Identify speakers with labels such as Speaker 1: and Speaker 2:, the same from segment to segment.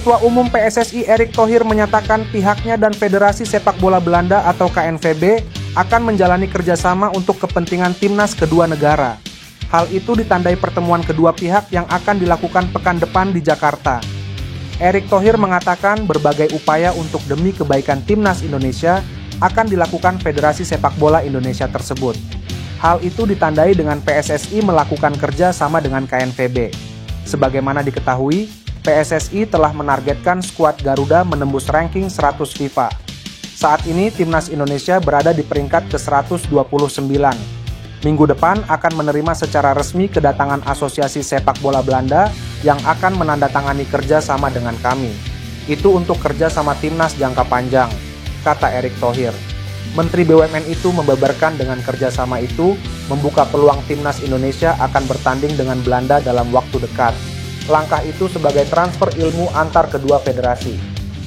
Speaker 1: Ketua Umum PSSI Erick Thohir menyatakan pihaknya dan Federasi Sepak Bola Belanda atau KNVB akan menjalani kerjasama untuk kepentingan timnas kedua negara. Hal itu ditandai pertemuan kedua pihak yang akan dilakukan pekan depan di Jakarta. Erick Thohir mengatakan berbagai upaya untuk demi kebaikan timnas Indonesia akan dilakukan Federasi Sepak Bola Indonesia tersebut. Hal itu ditandai dengan PSSI melakukan kerja sama dengan KNVB. Sebagaimana diketahui, PSSI telah menargetkan skuad Garuda menembus ranking 100 FIFA. Saat ini timnas Indonesia berada di peringkat ke-129. Minggu depan akan menerima secara resmi kedatangan Asosiasi Sepak Bola Belanda yang akan menandatangani kerja sama dengan kami. Itu untuk kerja sama timnas jangka panjang, kata Erick Thohir. Menteri BUMN itu membeberkan dengan kerjasama itu membuka peluang timnas Indonesia akan bertanding dengan Belanda dalam waktu dekat. Langkah itu sebagai transfer ilmu antar kedua federasi.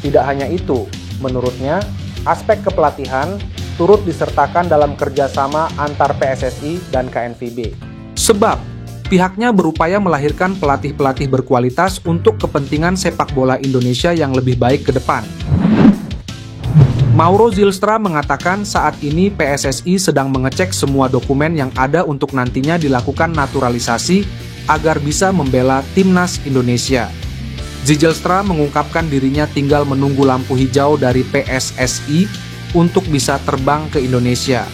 Speaker 1: Tidak hanya itu, menurutnya, aspek kepelatihan turut disertakan dalam kerjasama antar PSSI dan KNVB. Sebab, pihaknya berupaya melahirkan pelatih-pelatih berkualitas untuk kepentingan sepak bola Indonesia yang lebih baik ke depan. Mauro Zylstra mengatakan saat ini PSSI sedang mengecek semua dokumen yang ada untuk nantinya dilakukan naturalisasi agar bisa membela timnas Indonesia. Zylstra mengungkapkan dirinya tinggal menunggu lampu hijau dari PSSI untuk bisa terbang ke Indonesia.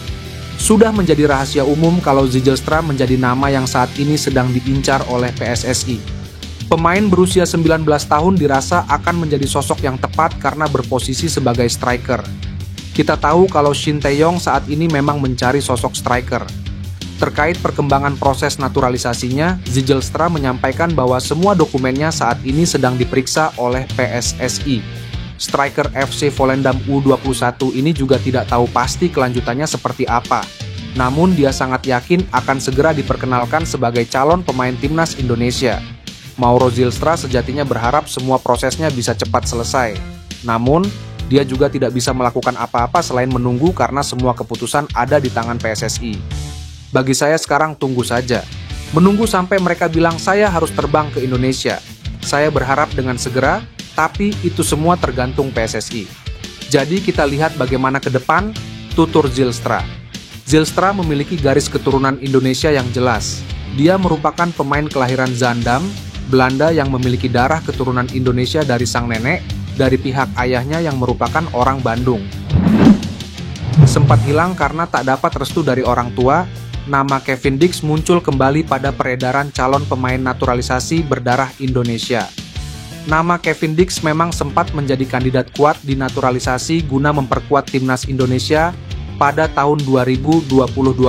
Speaker 1: Sudah menjadi rahasia umum kalau Zylstra menjadi nama yang saat ini sedang diincar oleh PSSI. Pemain berusia 19 tahun dirasa akan menjadi sosok yang tepat karena berposisi sebagai striker. Kita tahu kalau Shin Tae-yong saat ini memang mencari sosok striker. Terkait perkembangan proses naturalisasinya, Zylstra menyampaikan bahwa semua dokumennya saat ini sedang diperiksa oleh PSSI. Striker FC Volendam U21 ini juga tidak tahu pasti kelanjutannya seperti apa. Namun dia sangat yakin akan segera diperkenalkan sebagai calon pemain timnas Indonesia. Mauro Zylstra sejatinya berharap semua prosesnya bisa cepat selesai. Namun, dia juga tidak bisa melakukan apa-apa selain menunggu karena semua keputusan ada di tangan PSSI. Bagi saya sekarang tunggu saja. Menunggu sampai mereka bilang saya harus terbang ke Indonesia. Saya berharap dengan segera, tapi itu semua tergantung PSSI. Jadi kita lihat bagaimana ke depan, tutur Zylstra. Zylstra memiliki garis keturunan Indonesia yang jelas. Dia merupakan pemain kelahiran Zaandam, Belanda yang memiliki darah keturunan Indonesia dari sang nenek, dari pihak ayahnya yang merupakan orang Bandung. Sempat hilang karena tak dapat restu dari orang tua, nama Kevin Dix muncul kembali pada peredaran calon pemain naturalisasi berdarah Indonesia. Nama Kevin Dix memang sempat menjadi kandidat kuat di naturalisasi guna memperkuat timnas Indonesia pada tahun 2022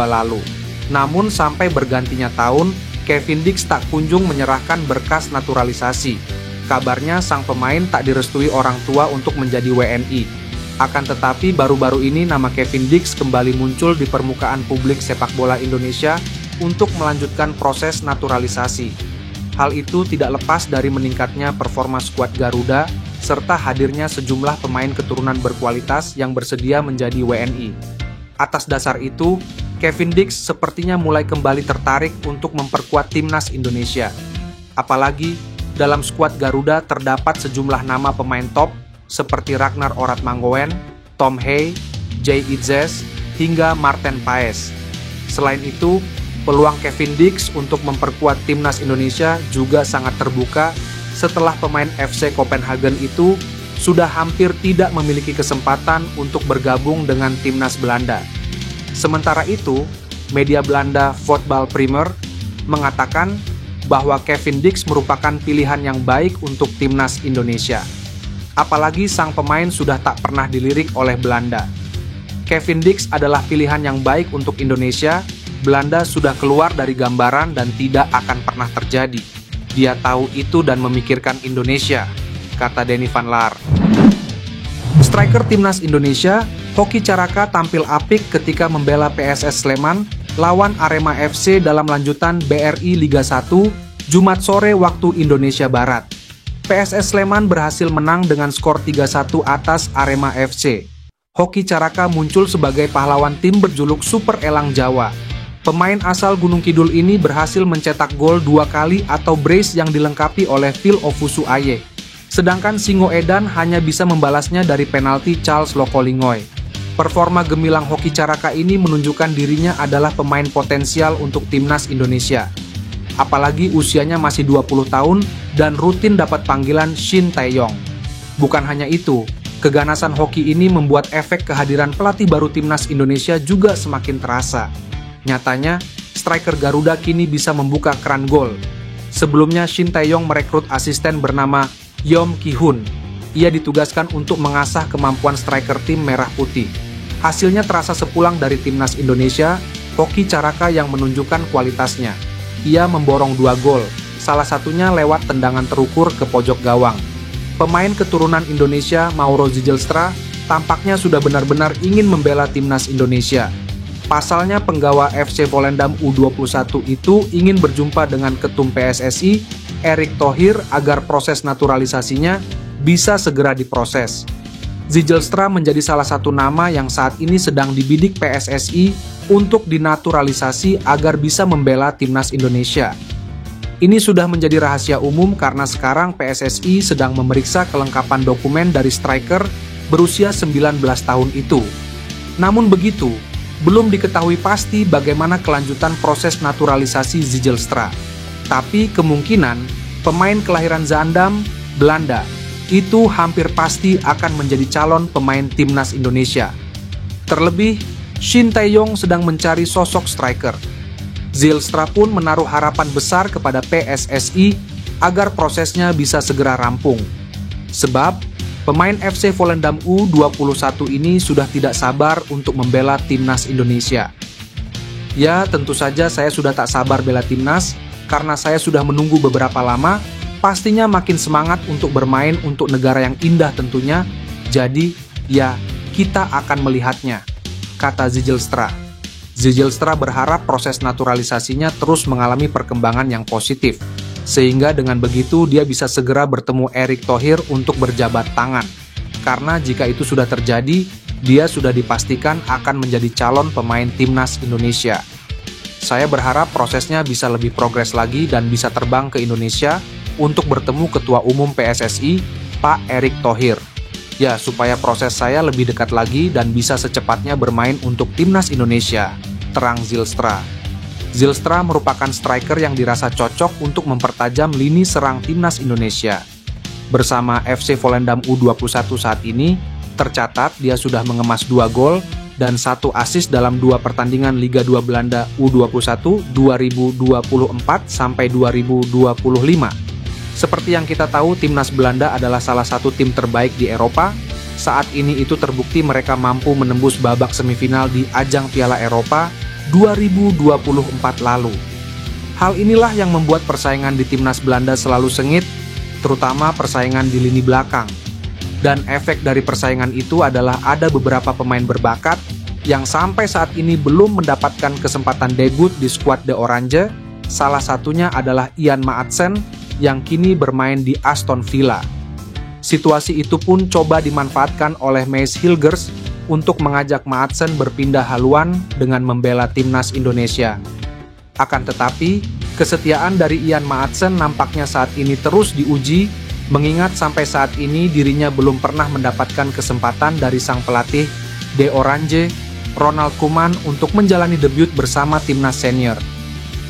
Speaker 1: lalu. Namun sampai bergantinya tahun, Kevin Dix tak kunjung menyerahkan berkas naturalisasi. Kabarnya sang pemain tak direstui orang tua untuk menjadi WNI. Akan tetapi baru-baru ini nama Kevin Dix kembali muncul di permukaan publik sepak bola Indonesia untuk melanjutkan proses naturalisasi. Hal itu tidak lepas dari meningkatnya performa skuad Garuda serta hadirnya sejumlah pemain keturunan berkualitas yang bersedia menjadi WNI. Atas dasar itu, Kevin Dix sepertinya mulai kembali tertarik untuk memperkuat timnas Indonesia. Apalagi, dalam skuad Garuda terdapat sejumlah nama pemain top seperti Ragnar Oratmangoen, Tom Hay, Jay Itzes, hingga Marten Paes. Selain itu, peluang Kevin Dix untuk memperkuat timnas Indonesia juga sangat terbuka setelah pemain FC Copenhagen itu sudah hampir tidak memiliki kesempatan untuk bergabung dengan timnas Belanda. Sementara itu, media Belanda Voetbal Primer mengatakan bahwa Kevin Dix merupakan pilihan yang baik untuk timnas Indonesia. Apalagi sang pemain sudah tak pernah dilirik oleh Belanda. Kevin Dix adalah pilihan yang baik untuk Indonesia. Belanda sudah keluar dari gambaran dan tidak akan pernah terjadi. Dia tahu itu dan memikirkan Indonesia, kata Denny van Laar. Striker timnas Indonesia, Hoki Caraka tampil apik ketika membela PSS Sleman lawan Arema FC dalam lanjutan BRI Liga 1 Jumat sore waktu Indonesia Barat. PSS Sleman berhasil menang dengan skor 3-1 atas Arema FC. Hoki Caraka muncul sebagai pahlawan tim berjuluk Super Elang Jawa. Pemain asal Gunung Kidul ini berhasil mencetak gol 2 kali atau brace yang dilengkapi oleh Phil Ofusu Aye. Sedangkan Singoedan hanya bisa membalasnya dari penalti Charles Lokolingoy. Performa gemilang hoki Caraka ini menunjukkan dirinya adalah pemain potensial untuk timnas Indonesia. Apalagi usianya masih 20 tahun dan rutin dapat panggilan Shin Tae-yong. Bukan hanya itu, keganasan hoki ini membuat efek kehadiran pelatih baru timnas Indonesia juga semakin terasa. Nyatanya, striker Garuda kini bisa membuka keran gol. Sebelumnya Shin Tae-yong merekrut asisten bernama Yeom Ki-hun. Ia ditugaskan untuk mengasah kemampuan striker tim Merah Putih. Hasilnya terasa sepulang dari timnas Indonesia, hoki Caraka yang menunjukkan kualitasnya. Ia memborong 2 gol, salah satunya lewat tendangan terukur ke pojok gawang. Pemain keturunan Indonesia Mauro Zijlstra tampaknya sudah benar-benar ingin membela timnas Indonesia. Pasalnya penggawa FC Volendam U21 itu ingin berjumpa dengan Ketum PSSI, Erick Thohir, agar proses naturalisasinya bisa segera diproses. Zijlstra menjadi salah satu nama yang saat ini sedang dibidik PSSI untuk dinaturalisasi agar bisa membela timnas Indonesia. Ini sudah menjadi rahasia umum karena sekarang PSSI sedang memeriksa kelengkapan dokumen dari striker berusia 19 tahun itu. Namun begitu, belum diketahui pasti bagaimana kelanjutan proses naturalisasi Zijlstra. Tapi kemungkinan pemain kelahiran Zaandam, Belanda, itu hampir pasti akan menjadi calon pemain timnas Indonesia. Terlebih, Shin Tae-yong sedang mencari sosok striker. Zijlstra pun menaruh harapan besar kepada PSSI agar prosesnya bisa segera rampung. Sebab, pemain FC Volendam U21 ini sudah tidak sabar untuk membela timnas Indonesia. Ya, tentu saja saya sudah tak sabar bela timnas, karena saya sudah menunggu beberapa lama, pastinya makin semangat untuk bermain untuk negara yang indah tentunya. Jadi, ya, kita akan melihatnya, kata Zijlstra. Zijlstra berharap proses naturalisasinya terus mengalami perkembangan yang positif, sehingga dengan begitu dia bisa segera bertemu Erick Thohir untuk berjabat tangan. Karena jika itu sudah terjadi, dia sudah dipastikan akan menjadi calon pemain timnas Indonesia. Saya berharap prosesnya bisa lebih progres lagi dan bisa terbang ke Indonesia untuk bertemu Ketua Umum PSSI, Pak Erick Thohir. Ya, supaya proses saya lebih dekat lagi dan bisa secepatnya bermain untuk timnas Indonesia, terang Zijlstra. Zijlstra merupakan striker yang dirasa cocok untuk mempertajam lini serang timnas Indonesia. Bersama FC Volendam U21 saat ini, tercatat dia sudah mengemas 2 gol dan 1 assist dalam 2 pertandingan Liga 2 Belanda U21 2024-2025. Seperti yang kita tahu, timnas Belanda adalah salah satu tim terbaik di Eropa. Saat ini itu terbukti mereka mampu menembus babak semifinal di ajang Piala Eropa 2024 lalu. Hal inilah yang membuat persaingan di timnas Belanda selalu sengit, terutama persaingan di lini belakang. Dan efek dari persaingan itu adalah ada beberapa pemain berbakat yang sampai saat ini belum mendapatkan kesempatan debut di skuad The Orange. Salah satunya adalah Ian Maatsen yang kini bermain di Aston Villa. Situasi itu pun coba dimanfaatkan oleh Maes Hilgers untuk mengajak Maatsen berpindah haluan dengan membela timnas Indonesia. Akan tetapi, kesetiaan dari Ian Maatsen nampaknya saat ini terus diuji, mengingat sampai saat ini dirinya belum pernah mendapatkan kesempatan dari sang pelatih The Orange, Ronald Koeman, untuk menjalani debut bersama timnas senior.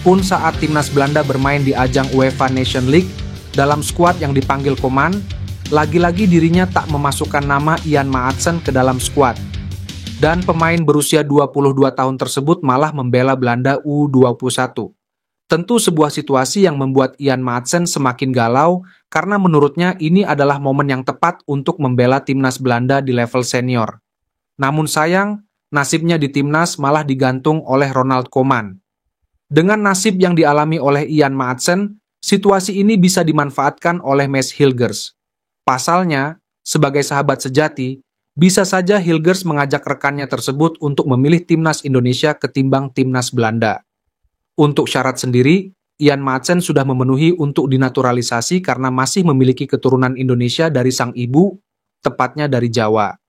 Speaker 1: Pun saat timnas Belanda bermain di ajang UEFA Nation League, dalam skuad yang dipanggil Koeman, lagi-lagi dirinya tak memasukkan nama Ian Maatsen ke dalam skuad. Dan pemain berusia 22 tahun tersebut malah membela Belanda U21. Tentu sebuah situasi yang membuat Ian Maatsen semakin galau karena menurutnya ini adalah momen yang tepat untuk membela timnas Belanda di level senior. Namun sayang, nasibnya di timnas malah digantung oleh Ronald Koeman. Dengan nasib yang dialami oleh Ian Maatsen, situasi ini bisa dimanfaatkan oleh Maes Hilgers. Pasalnya, sebagai sahabat sejati, bisa saja Hilgers mengajak rekannya tersebut untuk memilih timnas Indonesia ketimbang timnas Belanda. Untuk syarat sendiri, Ian Maatsen sudah memenuhi untuk dinaturalisasi karena masih memiliki keturunan Indonesia dari sang ibu, tepatnya dari Jawa.